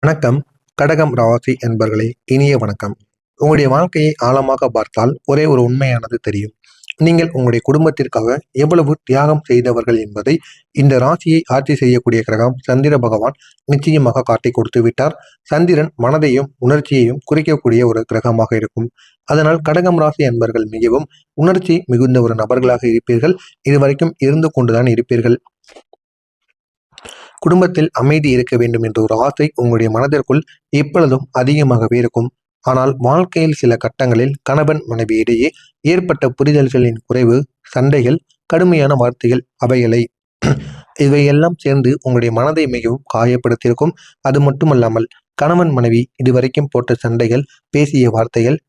வணக்கம். கடகம் ராசி என்பர்களே, இனிய வணக்கம். உங்களுடைய வாழ்க்கையை ஆழமாக பார்த்தால் ஒரே ஒரு உண்மையானது தெரியும். நீங்கள் உங்களுடைய குடும்பத்திற்காக எவ்வளவு தியாகம் செய்தவர்கள் என்பதை இந்த ராசியை ஆட்சி செய்யக்கூடிய கிரகம் சந்திர பகவான் நிச்சயமாக காட்டி கொடுத்து விட்டார். சந்திரன் மனதையும் உணர்ச்சியையும் குறிக்கக்கூடிய ஒரு கிரகமாக இருக்கும். அதனால் கடகம் ராசி என்பர்கள் மிகவும் உணர்ச்சி மிகுந்த ஒரு நபர்களாக இருப்பீர்கள். இதுவரைக்கும் இருந்து கொண்டுதான் இருப்பீர்கள். குடும்பத்தில் அமைதி இருக்க வேண்டும் என்ற ஒரு ஆசை உங்களுடைய மனதிற்குள் எப்பொழுதும் அதிகமாகவே இருக்கும். ஆனால் வாழ்க்கையில் சில கட்டங்களில் கணவன் மனைவி இடையே ஏற்பட்ட புரிதல்களின் குறைவு, சண்டைகள், கடுமையான வார்த்தைகள் அவைகளை இவையெல்லாம் சேர்ந்து உங்களுடைய மனதை மிகவும் காயப்படுத்தியிருக்கும். அது மட்டுமல்லாமல் கணவன் மனைவி இதுவரைக்கும் போட்ட சண்டைகள், பேசிய வார்த்தைகள்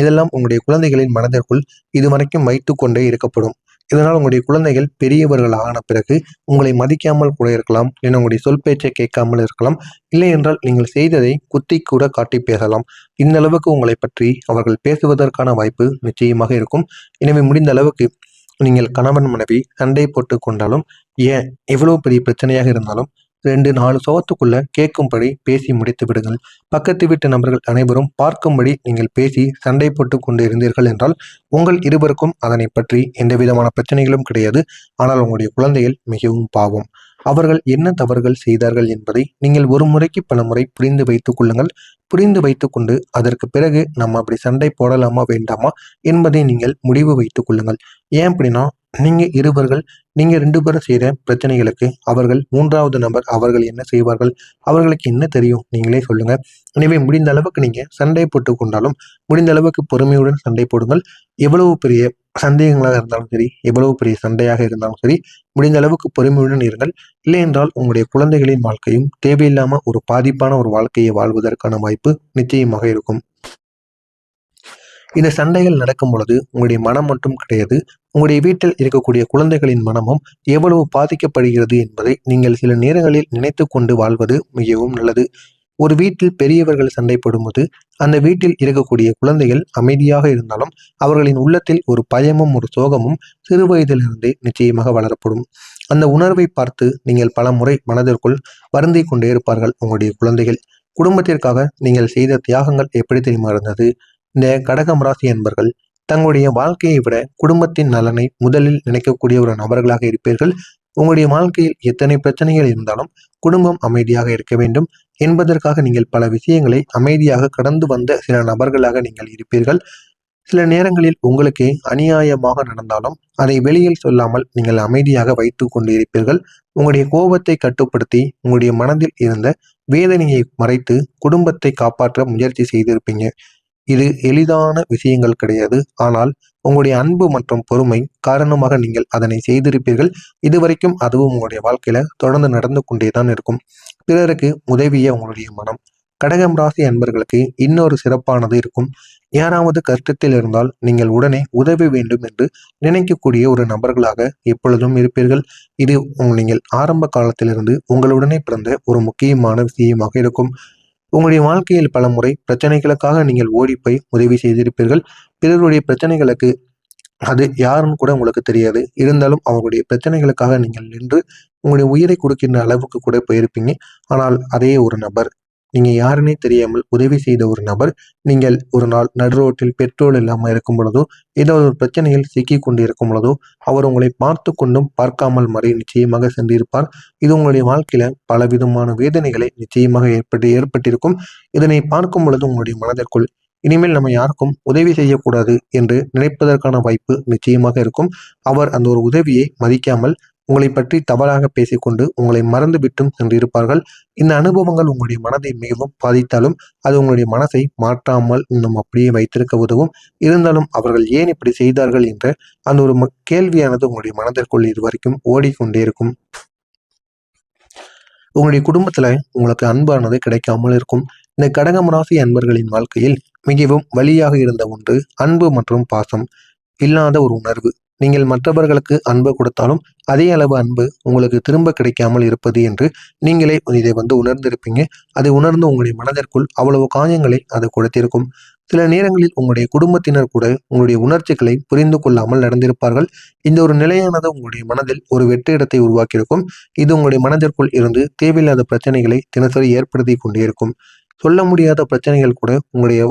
இதெல்லாம் உங்களுடைய குழந்தைகளின் மனதிற்குள் இதுவரைக்கும் வைத்து கொண்டே இருக்கப்படும். இதனால் உங்களுடைய குழந்தைகள் பெரியவர்கள் ஆன பிறகு உங்களை மதிக்காமல் கூட இருக்கலாம், இல்லைன்னா உங்களுடைய சொல் பேச்சை கேட்காமல் இருக்கலாம், இல்லை என்றால் நீங்கள் செய்ததை குத்தி கூட காட்டி பேசலாம். இந்த அளவுக்கு உங்களை பற்றி அவர்கள் பேசுவதற்கான வாய்ப்பு நிச்சயமாக இருக்கும். எனவே முடிந்த அளவுக்கு நீங்கள் கணவன் மனைவி சண்டை போட்டு கொண்டாலும், ஏன் எவ்வளவு பெரிய பிரச்சனையாக இருந்தாலும் 2-4 சுவத்துக்குள்ள கேட்கும்படி பேசி முடித்து விடுங்கள். பக்கத்து வீட்டு நபர்கள் அனைவரும் பார்க்கும்படி நீங்கள் பேசி சண்டை போட்டு கொண்டு இருந்தீர்கள் என்றால் உங்கள் இருவருக்கும் அதனை பற்றி எந்த விதமான பிரச்சனைகளும் கிடையாது. ஆனால் உங்களுடைய குழந்தைகள் மிகவும் பாவம். அவர்கள் என்ன தவறுகள் செய்தார்கள் என்பதை நீங்கள் ஒரு முறைக்கு பல முறை புரிந்து வைத்துக் கொள்ளுங்கள். புரிந்து வைத்துக்கொண்டு அதற்கு பிறகு நம்ம அப்படி சண்டை போடலாமா வேண்டாமா என்பதை நீங்கள் முடிவு வைத்துக் கொள்ளுங்கள். ஏன் அப்படின்னா, நீங்க 2 பேரும் செய்த பிரச்சனைகளுக்கு அவர்கள் 3வது நபர் அவர்கள் என்ன செய்வார்கள்? அவர்களுக்கு என்ன தெரியும்? நீங்களே சொல்லுங்க. எனவே முடிந்த அளவுக்கு நீங்க சண்டை போட்டு கொண்டாலும் முடிந்த அளவுக்கு பொறுமையுடன் சண்டை போடுங்கள். எவ்வளவு பெரிய சந்தேகங்களாக இருந்தாலும் சரி, எவ்வளவு பெரிய சண்டையாக இருந்தாலும் சரி, முடிந்த அளவுக்கு பொறுமையுடன் இருங்கள். இல்லை என்றால் உங்களுடைய குழந்தைகளின் வாழ்க்கையும் தேவையில்லாம ஒரு பாதிப்பான ஒரு வாழ்க்கையை வாழ்வதற்கான வாய்ப்பு நிச்சயமாக இருக்கும். இந்த சண்டைகள் நடக்கும் பொழுது உங்களுடைய மனம் மட்டும் கிடையாது, உங்களுடைய வீட்டில் இருக்கக்கூடிய குழந்தைகளின் மனமும் எவ்வளவு பாதிக்கப்படுகிறது என்பதை நீங்கள் சில நேரங்களில் நினைத்து கொண்டு வாழ்வது மிகவும் நல்லது. ஒரு வீட்டில் பெரியவர்கள் சண்டை போடும்போது அந்த வீட்டில் இருக்கக்கூடிய குழந்தைகள் அமைதியாக இருந்தாலும் அவர்களின் உள்ளத்தில் ஒரு பயமும் ஒரு சோகமும் சிறு வயதிலிருந்தே நிச்சயமாக வளரப்படும். அந்த உணர்வை பார்த்து நீங்கள் பல முறை மனதிற்குள் வருந்தி கொண்டே இருப்பார்கள் உங்களுடைய குழந்தைகள். குடும்பத்திற்காக நீங்கள் செய்த தியாகங்கள் எப்படி தெரியுமா இருந்தது? இந்த கடகம் ராசி என்பர்கள் தங்களுடைய வாழ்க்கையை விட குடும்பத்தின் நலனை முதலில் நினைக்கக்கூடிய ஒரு நபர்களாக இருப்பீர்கள். உங்களுடைய வாழ்க்கையில் எத்தனை பிரச்சனைகள் இருந்தாலும் குடும்பம் அமைதியாக இருக்க வேண்டும் என்பதற்காக நீங்கள் பல விஷயங்களை அமைதியாக கடந்து வந்த சில நபர்களாக நீங்கள் இருப்பீர்கள். சில நேரங்களில் உங்களுக்கு அநியாயமாக நடந்தாலும் அதை வெளியில் சொல்லாமல் நீங்கள் அமைதியாக வைத்து கொண்டு இருப்பீர்கள். உங்களுடைய கோபத்தை கட்டுப்படுத்தி உங்களுடைய மனதில் இருந்த வேதனையை மறைத்து குடும்பத்தை காப்பாற்ற முயற்சி செய்திருப்பீங்க. இது எளிதான விஷயங்கள் கிடையாது. ஆனால் உங்களுடைய அன்பு மற்றும் பொறுமை காரணமாக நீங்கள் அதனை செய்திருப்பீர்கள். இதுவரைக்கும் அதுவும் உங்களுடைய வாழ்க்கையில தொடர்ந்து நடந்து கொண்டேதான் இருக்கும். பிறருக்கு உதவிய உங்களுடைய மனம். கடகம் ராசி அன்பர்களுக்கு இன்னொரு சிறப்பானது இருக்கும். யாராவது கஷ்டத்தில் இருந்தால் நீங்கள் உடனே உதவி வேண்டும் என்று நினைக்கக்கூடிய ஒரு நபர்களாக எப்பொழுதும் இருப்பீர்கள். இது நீங்கள் ஆரம்ப காலத்திலிருந்து உங்களுடனே பிறந்த ஒரு முக்கியமான விஷயமாக இருக்கும். உங்களுடைய வாழ்க்கையில் பல முறை பிரச்சனைகளுக்காக நீங்கள் ஓடிப்போய் உதவி செய்திருப்பீர்கள். பிறருடைய பிரச்சனைகளுக்கு அது யாருன்னு கூட உங்களுக்கு தெரியாது. இருந்தாலும் அவங்களுடைய பிரச்சனைகளுக்காக நீங்கள் நின்று உங்களுடைய உயிரை கொடுக்கின்ற அளவுக்கு கூட போயிருப்பீங்க. ஆனால் அதே ஒரு நபர், நீங்க யாருன்னே தெரியாமல் உதவி செய்த ஒரு நபர், நீங்கள் ஒரு நாள் நடுரோட்டில் பெட்ரோல் இல்லாமல் இருக்கும் பொழுதோ, ஏதோ ஒரு பிரச்சனையில் சிக்கி கொண்டு இருக்கும் பொழுதோ, அவர் உங்களை பார்த்து கொண்டும் பார்க்காமல் மறை நிச்சயமாக சென்றிருப்பார். இது உங்களுடைய வாழ்க்கையில பலவிதமான வேதனைகளை நிச்சயமாக ஏற்பட்டிருக்கும். இதனை பார்க்கும் பொழுது உங்களுடைய மனதிற்குள் இனிமேல் நம்ம யாருக்கும் உதவி செய்யக்கூடாது என்று நினைப்பதற்கான வாய்ப்பு நிச்சயமாக இருக்கும். அவர் அந்த ஒரு உதவியை மதிக்காமல் உங்களை பற்றி தவறாக பேசிக்கொண்டு உங்களை மறந்து விட்டும் சென்றிருப்பார்கள். இந்த அனுபவங்கள் உங்களுடைய மனதை மிகவும் பாதித்தாலும் அது உங்களுடைய மனசை மாற்றாமல் இன்னும் அப்படியே வைத்திருக்க உதவும். இருந்தாலும் அவர்கள் ஏன் இப்படி செய்தார்கள் என்ற அந்த ஒரு கேள்வியானது உங்களுடைய மனதிற்குள் இதுவரைக்கும் ஓடிக்கொண்டே இருக்கும். உங்களுடைய குடும்பத்துல உங்களுக்கு அன்பானது கிடைக்காமல் இருக்கும். இந்த கடகம் ராசி அன்பர்களின் வாழ்க்கையில் மிகவும் வலியாக இருந்த ஒன்று அன்பு மற்றும் பாசம் இல்லாத ஒரு உணர்வு. நீங்கள் மற்றவர்களுக்கு அன்பு கொடுத்தாலும் அதே அளவு அன்பு உங்களுக்கு திரும்ப கிடைக்காமல் இருப்பது என்று நீங்களே இதை உணர்ந்திருப்பீங்க. அதை உணர்ந்து உங்களுடைய மனதிற்குள் அவ்வளவு காயங்களை அது கொடுத்திருக்கும். சில நேரங்களில் உங்களுடைய குடும்பத்தினர் கூட உங்களுடைய உணர்ச்சிகளை புரிந்து கொள்ளாமல் நடந்திருப்பார்கள். இந்த ஒரு நிலையானது உங்களுடைய மனதில் ஒரு வெற்றிடத்தை உருவாக்கியிருக்கும். இது உங்களுடைய மனதிற்குள் இருந்து தேவையில்லாத பிரச்சனைகளை தினசரி ஏற்படுத்தி கொண்டே இருக்கும். சொல்ல முடியாத பிரச்சனைகள் கூட உங்களுடைய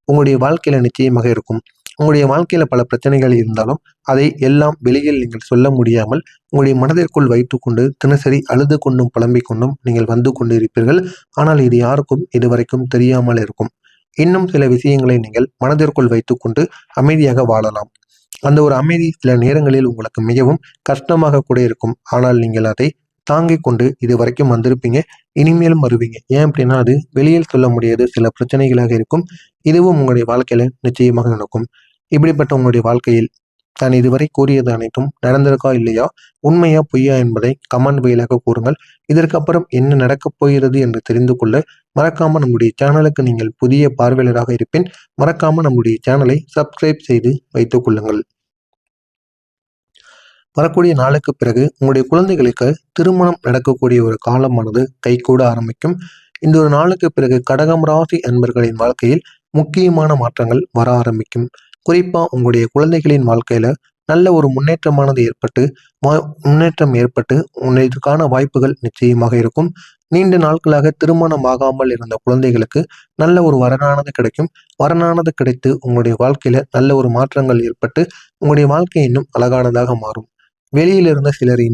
உங்களுடைய வாழ்க்கையில நிச்சயமாக இருக்கும். உங்களுடைய வாழ்க்கையில பல பிரச்சனைகள் இருந்தாலும் அதை எல்லாம் வெளியில் நீங்கள் சொல்ல முடியாமல் உங்களுடைய மனதிற்குள் வைத்துக்கொண்டு தினசரி அழுது கொண்டும் புலம்பிக் கொண்டும் நீங்கள் வந்து கொண்டு இருப்பீர்கள். ஆனால் இது யாருக்கும் இதுவரைக்கும் தெரியாமல் இருக்கும். இன்னும் சில விஷயங்களை நீங்கள் மனதிற்குள் வைத்துக்கொண்டு அமைதியாக வாழலாம். அந்த ஒரு அமைதி சில நேரங்களில் உங்களுக்கு மிகவும் கஷ்டமாக கூட இருக்கும். ஆனால் நீங்கள் அதை தாங்கிக் கொண்டு இதுவரைக்கும் வந்திருப்பீங்க. இனிமேலும் வருவீங்க. ஏன் அப்படின்னா அது வெளியில் சொல்ல முடியாத சில பிரச்சனைகளாக இருக்கும். இதுவும் உங்களுடைய வாழ்க்கையில நிச்சயமாக நடக்கும். இப்படிப்பட்ட உங்களுடைய வாழ்க்கையில் நான் இதுவரை கூறியது அனைத்தும் நடந்திருக்கா இல்லையா, உண்மையா பொய்யா என்பதை கமெண்ட் வாயிலாக கூறுங்கள். இதற்கு அப்புறம் என்ன நடக்கப் போகிறது என்று தெரிந்து கொள்ள மறக்காம நம்முடைய சேனலுக்கு நீங்கள் புதிய பார்வையாளராக இருப்பின் மறக்காம நம்முடைய சேனலை சப்ஸ்கிரைப் செய்து வைத்துக் கொள்ளுங்கள். வரக்கூடிய நாளுக்கு பிறகு உங்களுடைய குழந்தைகளுக்கு திருமணம் நடக்கக்கூடிய ஒரு காலமானது கைகூட ஆரம்பிக்கும். இந்த ஒரு நாளுக்கு பிறகு கடகம் ராசி அன்பர்களின் வாழ்க்கையில் முக்கியமான மாற்றங்கள் வர ஆரம்பிக்கும். குறிப்பா உங்களுடைய குழந்தைகளின் வாழ்க்கையில நல்ல ஒரு முன்னேற்றம் ஏற்பட்டு இதற்கான வாய்ப்புகள் நிச்சயமாக இருக்கும். நீண்ட நாட்களாக திருமணம் ஆகாமல் இருந்த குழந்தைகளுக்கு நல்ல ஒரு வரனானது கிடைக்கும். வரனானது கிடைத்து உங்களுடைய வாழ்க்கையில நல்ல ஒரு மாற்றங்கள் ஏற்பட்டு உங்களுடைய வாழ்க்கை இன்னும் அழகானதாக மாறும். வெளியிலிருந்த சிலர்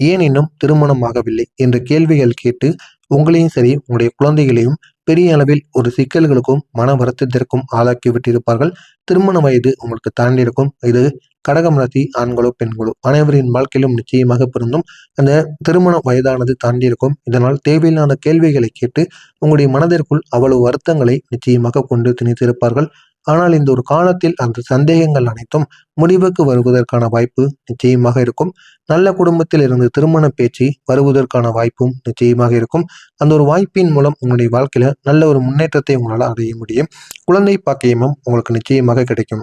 ஏன் இன்னும் திருமணம் ஆகவில்லை என்ற கேள்விகள் கேட்டு உங்களையும் சரி உங்களுடைய குழந்தைகளையும் பெரிய அளவில் ஒரு சிக்கல்களுக்கும் மன வருத்தத்திற்கும் ஆளாக்கி விட்டிருப்பார்கள். திருமண வயது உங்களுக்கு தாண்டி இருக்கும். இது கடகம் ராசி ஆண்களோ பெண்களோ அனைவரின் வாழ்க்கையிலும் நிச்சயமாக பொருந்தும். அந்த திருமண வயதானது தாண்டி இருக்கும். இதனால் தேவையில்லாத கேள்விகளை கேட்டு உங்களுடைய மனதிற்குள் அவ்வளவு வருத்தங்களை நிச்சயமாக கொண்டு திணித்திருப்பார்கள். ஆனால் இந்த ஒரு காலத்தில் அந்த சந்தேகங்கள் அனைத்தும் முடிவுக்கு வருவதற்கான வாய்ப்பு நிச்சயமாக இருக்கும். நல்ல குடும்பத்தில் இருந்து திருமண பேச்சு வருவதற்கான வாய்ப்பும் நிச்சயமாக இருக்கும். அந்த ஒரு வாய்ப்பின் மூலம் உங்களுடைய வாழ்க்கையில நல்ல ஒரு முன்னேற்றத்தை உங்களால் அடைய முடியும். குழந்தை பாக்கியமும் உங்களுக்கு நிச்சயமாக கிடைக்கும்.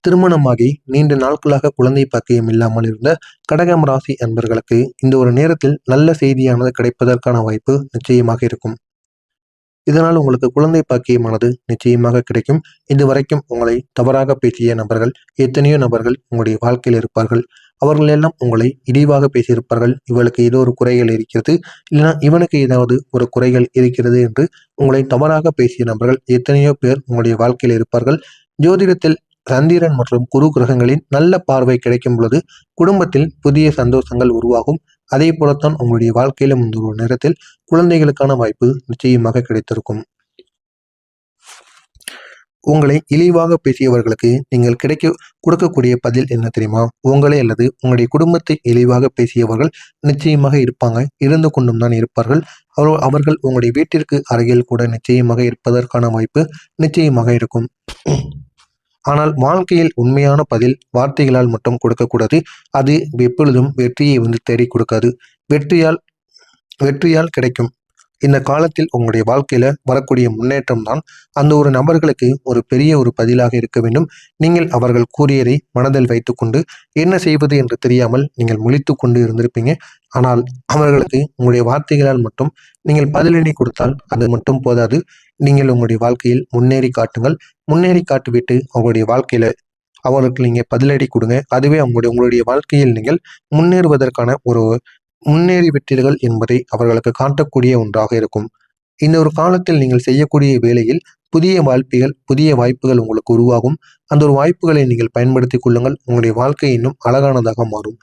திருமணமாகி நீண்ட நாட்களாக குழந்தை பாக்கியம் இல்லாமல் இருந்த கடகம் ராசி அன்பர்களுக்கு இந்த ஒரு நேரத்தில் நல்ல செய்தியானது கிடைப்பதற்கான வாய்ப்பு நிச்சயமாக இருக்கும். இதனால் உங்களுக்கு குழந்தை பாக்கியமானது நிச்சயமாக கிடைக்கும். இதுவரைக்கும் உங்களை தவறாக பேசிய நபர்கள் எத்தனையோ நபர்கள் உங்களுடைய வாழ்க்கையில் இருப்பார்கள். அவர்கள் எல்லாம் உங்களை இழிவாக பேசியிருப்பார்கள். இவளுக்கு ஏதோ ஒரு குறைகள் இருக்கிறது, இல்லைன்னா இவனுக்கு ஏதாவது ஒரு குறைகள் இருக்கிறது என்று உங்களை தவறாக பேசிய நபர்கள் எத்தனையோ பேர் உங்களுடைய வாழ்க்கையில் இருப்பார்கள். ஜோதிடத்தில் சந்திரன் மற்றும் குரு கிரகங்களின் நல்ல பார்வை கிடைக்கும் பொழுது குடும்பத்தில் புதிய சந்தோஷங்கள் உருவாகும். அதே போலத்தான் உங்களுடைய வாழ்க்கையிலும் இந்த ஒரு நேரத்தில் குழந்தைகளுக்கான வாய்ப்பு நிச்சயமாக கிடைத்திருக்கும். உங்களை இழிவாக பேசியவர்களுக்கு நீங்கள் கொடுக்கக்கூடிய பதில் என்ன தெரியுமா? உங்களை அல்லது உங்களுடைய குடும்பத்தை இழிவாக பேசியவர்கள் நிச்சயமாக இருப்பாங்க, இருந்து கொண்டும் தான் இருப்பார்கள். அவர்கள் உங்களுடைய வீட்டிற்கு அருகில் கூட நிச்சயமாக இருப்பதற்கான வாய்ப்பு நிச்சயமாக இருக்கும். ஆனால் வாழ்க்கையில் உண்மையான பதில் வார்த்தைகளால் மட்டும் கொடுக்கக்கூடாது. அது எப்பொழுதும் வெற்றியை தேடி கொடுக்காது. வெற்றியால் கிடைக்கும். இந்த காலத்தில் உங்களுடைய வாழ்க்கையில வரக்கூடிய முன்னேற்றம் தான் அந்த ஒரு நபர்களுக்கு ஒரு பெரிய ஒரு பதிலாக இருக்க வேண்டும். நீங்கள் அவர்கள் கூறியதை மனதில் வைத்துக்கொண்டு என்ன செய்வது என்று தெரியாமல் நீங்கள் முழித்து கொண்டு இருந்திருப்பீங்க. ஆனால் அவர்களுக்கு உங்களுடைய வார்த்தைகளால் மட்டும் நீங்கள் பதிலடி கொடுத்தால் அது மட்டும் போதாது. நீங்கள் உங்களுடைய வாழ்க்கையில் முன்னேறி காட்டுங்கள். முன்னேறி காட்டிவிட்டு அவங்களுடைய வாழ்க்கையில அவர்களுக்கு நீங்க பதிலடி கொடுங்க. அதுவே உங்களுடைய வாழ்க்கையில் நீங்கள் முன்னேறுவதற்கான ஒரு முன்னேறி விட்டீர்கள் என்பதை அவர்களுக்கு காட்டக்கூடிய ஒன்றாக இருக்கும். இந்த ஒரு காலத்தில் நீங்கள் செய்யக்கூடிய வேலையில் புதிய வாய்ப்புகள் உங்களுக்கு உருவாகும். அந்த ஒரு வாய்ப்புகளை நீங்கள் பயன்படுத்திக் கொள்ளுங்கள். உங்களுடைய வாழ்க்கை இன்னும் அழகானதாக மாறும்.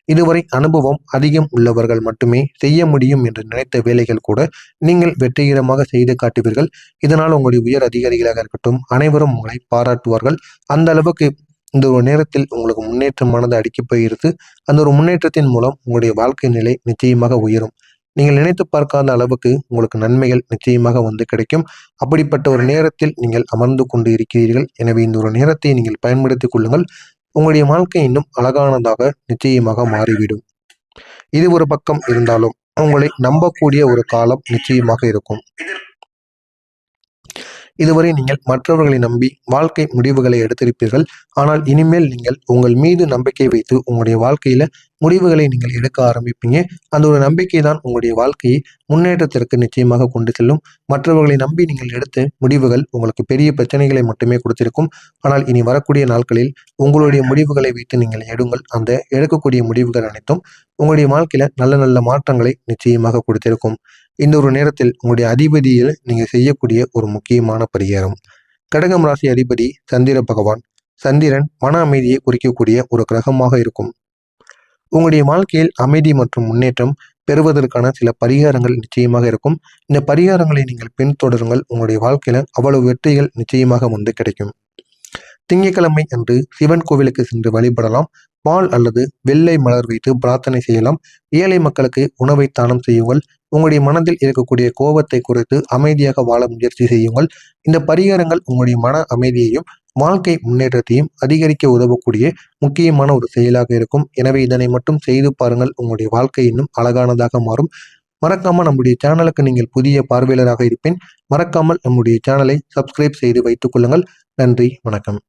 இதுவரை அனுபவம் அதிகம் உள்ளவர்கள் மட்டுமே செய்ய முடியும் என்று நினைத்த வேலைகள் கூட நீங்கள் வெற்றிகரமாக செய்து காட்டுவீர்கள். இதனால் உங்களுடைய உயர் அதிகாரிகளாக இருக்கட்டும் அனைவரும் உங்களை பாராட்டுவார்கள். அந்த அளவுக்கு இந்த ஒரு நேரத்தில் உங்களுக்கு முன்னேற்றமானது அடிக்கப் போகிறது. அந்த ஒரு முன்னேற்றத்தின் மூலம் உங்களுடைய வாழ்க்கை நிலை நிச்சயமாக உயரும். நீங்கள் நினைத்து பார்க்காத அளவுக்கு உங்களுக்கு நன்மைகள் நிச்சயமாக கிடைக்கும். அப்படிப்பட்ட ஒரு நேரத்தில் நீங்கள் அமர்ந்து கொண்டு இருக்கிறீர்கள். எனவே இந்த ஒரு நேரத்தை நீங்கள் பயன்படுத்திக் கொள்ளுங்கள். உங்களுடைய வாழ்க்கை இன்னும் அழகானதாக நிச்சயமாக மாறிவிடும். இது ஒரு பக்கம் இருந்தாலும் உங்களை நம்பக்கூடிய ஒரு காலம் நிச்சயமாக இருக்கும். இதுவரை நீங்கள் மற்றவர்களை நம்பி வாழ்க்கை முடிவுகளை எடுத்திருப்பீர்கள். ஆனால் இனிமேல் நீங்கள் உங்கள் மீது நம்பிக்கை வைத்து உங்களுடைய வாழ்க்கையில முடிவுகளை நீங்கள் எடுக்க ஆரம்பிப்பீங்க. அந்த ஒரு நம்பிக்கை தான் உங்களுடைய வாழ்க்கையை முன்னேற்றத்திற்கு நிச்சயமாக கொண்டு செல்லும். மற்றவர்களை நம்பி நீங்கள் எடுத்த முடிவுகள் உங்களுக்கு பெரிய பிரச்சனைகளை மட்டுமே கொடுத்திருக்கும். ஆனால் இனி வரக்கூடிய நாட்களில் உங்களுடைய முடிவுகளை வைத்து நீங்கள் எடுங்கள். அந்த எடுக்கக்கூடிய முடிவுகள் அனைத்தும் உங்களுடைய வாழ்க்கையில நல்ல நல்ல மாற்றங்களை நிச்சயமாக கொடுத்திருக்கும். இந்த ஒரு நேரத்தில் உங்களுடைய அதிபதியில் நீங்க செய்யக்கூடிய ஒரு முக்கியமான பரிகாரம். கடகம் ராசி அதிபதி சந்திர பகவான். சந்திரன் மன அமைதியை குறிக்கக்கூடிய ஒரு கிரகமாக இருக்கும். உங்களுடைய வாழ்க்கையில் அமைதி மற்றும் முன்னேற்றம் பெறுவதற்கான சில பரிகாரங்கள் நிச்சயமாக இருக்கும். இந்த பரிகாரங்களை நீங்கள் பின்தொடருங்கள். உங்களுடைய வாழ்க்கையில அவ்வளவு வெற்றிகள் நிச்சயமாக கிடைக்கும். திங்கட்கிழமை அன்று சிவன் கோவிலுக்கு சென்று வழிபடலாம். பால் அல்லது வெள்ளை மலர் வைத்து பிரார்த்தனை செய்யலாம். ஏழை மக்களுக்கு உணவை தானம் செய்யுங்கள். உங்களுடைய மனதில் இருக்கக்கூடிய கோபத்தை குறைத்து அமைதியாக வாழ முயற்சி செய்யுங்கள். இந்த பரிகாரங்கள் உங்களுடைய மன அமைதியையும் வாழ்க்கை முன்னேற்றத்தையும் அதிகரிக்க உதவக்கூடிய முக்கியமான ஒரு செயலாக இருக்கும். எனவே இதனை மட்டும் செய்து பாருங்கள். உங்களுடைய வாழ்க்கை இன்னும் அழகானதாக மாறும். மறக்காமல் நம்முடைய சேனலுக்கு நீங்கள் புதிய பார்வையாளராக இருப்பேன். மறக்காமல் நம்முடைய சேனலை சப்ஸ்கிரைப் செய்து வைத்துக் கொள்ளுங்கள். நன்றி, வணக்கம்.